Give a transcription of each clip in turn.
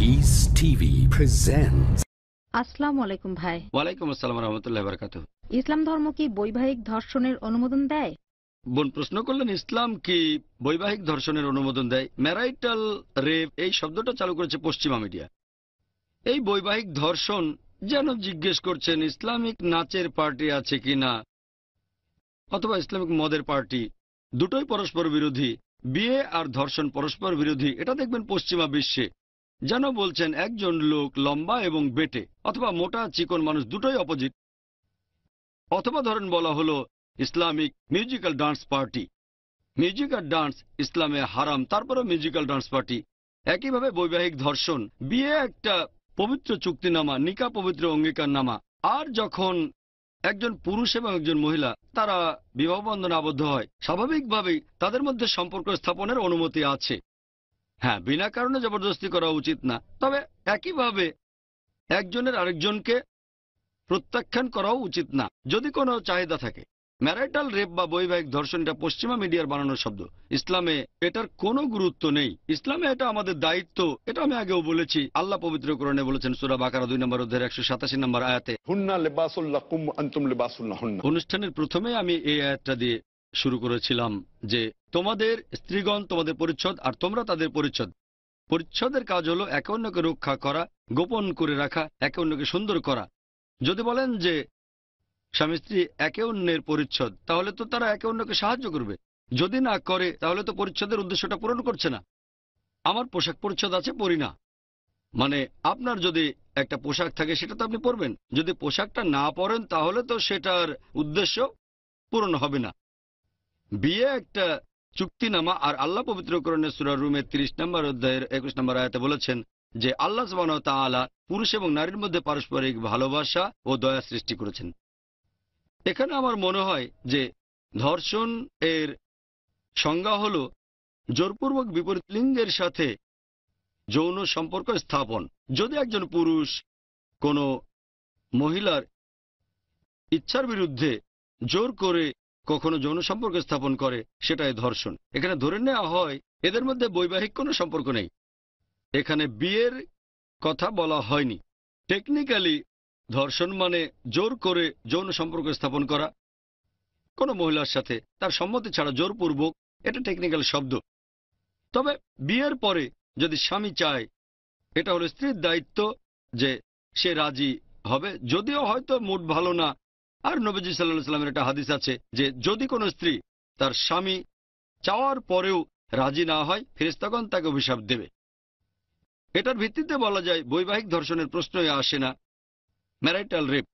Peace TV presents. আসসালামু আলাইকুম ভাই। ওয়ালাইকুম আসসালাম রহমতুল্লাহ বারাকাতুহ। ইসলাম ধর্ম কি বৈবাহিক ধর্ষণের অনুমোদন দেয়? বোন প্রশ্ন করলেন ইসলাম কি বৈবাহিক ধর্ষণের অনুমোদন দেয়। ম্যারাইটাল রেপ এই শব্দটা চালু করেছে পশ্চিমা মিডিয়া। এই বৈবাহিক ধর্ষণ যেন জিজ্ঞেস করছেন ইসলামিক নাচের পার্টি আছে কিনা অথবা ইসলামিক মদের পার্টি, দুটোই পরস্পর বিরোধী। বিয়ে আর ধর্ষণ পরস্পর বিরোধী, এটা দেখবেন পশ্চিমা বিশ্বে। যেন বলছেন একজন লোক লম্বা এবং বেটে অথবা মোটা চিকন মানুষ দুটোই অপোজিট। অথবা ধরেন বলা হলো Islamic musical dance party, music আর ডান্স ইসলামে হারাম, তারপরেও মিউজিক্যাল ডান্স পার্টি। একইভাবে বৈবাহিক ধর্ষণ, বিয়ে একটা পবিত্র চুক্তিনামা, নিকা পবিত্র অঙ্গীকারনামা। আর যখন একজন পুরুষ এবং একজন মহিলা তারা বিবাহ বন্ধনে আবদ্ধ হয়, স্বাভাবিকভাবেই তাদের মধ্যে সম্পর্ক স্থাপনের অনুমতি আছে। হ্যাঁ, বিনা কারণে জবরদস্তি করা উচিত না, তবে একইভাবে একজনের আরেকজনকে প্রত্যাখ্যান করাও উচিত না যদি কোনো চাহিদা থাকে। ম্যারাইটাল রেপ বা বৈবাহিক ধর্ষণ এটা পশ্চিমা মিডিয়ার বানানো শব্দ। ইসলামে এটার কোনো গুরুত্ব নেই। ইসলামে এটা আমাদের দায়িত্ব, এটা আমি আগেও বলেছি। আল্লাহ পবিত্র কোরআনে বলেছেন সূরা বাকারা 2 নম্বর অধ্যায়ের 187 নম্বর আয়াতে, হুন্না লিবাসুল লাকুম আনতুম লিবাসুল লাহুন্না। অনুষ্ঠানের প্রথমে আমি এই আয়াতটা দিয়ে শুরু করেছিলাম যে তোমাদের স্ত্রীগণ তোমাদের পরিচ্ছদ আর তোমরা তাদের পরিচ্ছদ। পরিচ্ছদের কাজ হলো একে অন্যকে রক্ষা করা, গোপন করে রাখা, একে অন্যকে সুন্দর করা। যদি বলেন যে স্বামী স্ত্রী একে অন্যের পরিচ্ছদ, তাহলে তো তারা একে অন্যকে সাহায্য করবে। যদি না করে তাহলে তো পরিচ্ছদের উদ্দেশ্যটা পূরণ করছে না। আমার পোশাক পরিচ্ছদ আছে, পরি না, মানে আপনার যদি একটা পোশাক থাকে সেটা তো আপনি পরবেন। যদি পোশাকটা না পরেন তাহলে তো সেটার উদ্দেশ্য পূরণ হবে না। বিয়ে একটা চুক্তিনামা, আর আল্লাহ পবিত্র কোরআনে সূরা রুমের 30 নম্বর অধ্যায়ের 21 নম্বর আয়াতে বলেছেন যে আল্লাহ সুবহানাহু ওয়া তাআলা পুরুষ এবং নারীর মধ্যে পারস্পরিক ভালোবাসা ও দয়া সৃষ্টি করেছেন। এখানে আমার মনে হয় যে ধর্ষণ এর সংজ্ঞা হল জোরপূর্বক বিপরীত লিঙ্গের সাথে যৌন সম্পর্ক স্থাপন। যদি একজন পুরুষ কোনো মহিলার ইচ্ছার বিরুদ্ধে জোর করে কখনো যৌন সম্পর্ক স্থাপন করে, সেটাই ধর্ষণ। এখানে ধরে নেওয়া হয় এদের মধ্যে বৈবাহিক কোনো সম্পর্ক নেই। এখানে বিয়ের কথা বলা হয়নি। টেকনিক্যালি ধর্ষণ মানে জোর করে যৌন সম্পর্ক স্থাপন করা কোনো মহিলার সাথে তার সম্মতি ছাড়া জোরপূর্বক, এটা টেকনিক্যাল শব্দ। তবে বিয়ের পরে যদি স্বামী চায়, এটা হলো স্ত্রীর দায়িত্ব যে সে রাজি হবে, যদিও হয়তো মুড ভালো না। আর নবীজি সাল্লাল্লাহু আলাইহি ওয়াসাল্লামের একটা হাদিস আছে যে যদি কোনো স্ত্রী তার স্বামী চাওয়ার পরেও রাজি না হয়, ফেরেশতাগণ তাকে অভিশাপ দেবে। এটার ভিত্তিতে বলা যায় বৈবাহিক ধর্ষণের প্রশ্নই আসে না, ম্যারাইটাল রেপ।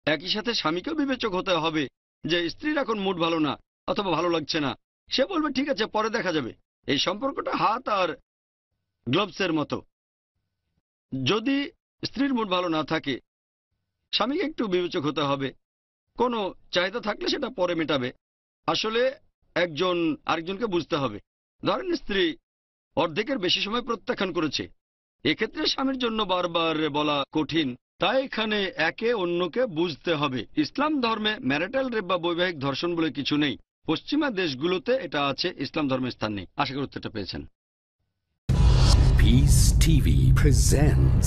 একই সাথে স্বামীকেও বিবেচক হতে হবে যে স্ত্রীর এখন মুড ভালো না অথবা ভালো লাগছে না, সে বলবে ঠিক আছে পরে দেখা যাবে। এই সম্পর্কটা হাত আর গ্লোভসের মতো। যদি স্ত্রীর মুড ভালো না থাকে, স্বামীকে একটু বিবেচক হতে হবে। কোনো চাহিদা থাকলে সেটা পরে মেটাবে। আসলে একজন আরেকজনকে বুঝতে হবে। ধরেন স্ত্রী অর্ধেকের বেশি সময় প্রত্যাখ্যান করেছে, এক্ষেত্রে স্বামীর জন্য বারবার বলা কঠিন। তাই এখানে একে অন্যকে বুঝতে হবে। ইসলাম ধর্মে ম্যারিটাল রেপ বা বৈবাহিক ধর্ষণ বলে কিছু নেই। পশ্চিমা দেশগুলোতে এটা আছে, ইসলাম ধর্মের স্থান নেই। আশা করি উত্তরটা পেয়েছেন। Peace TV presents.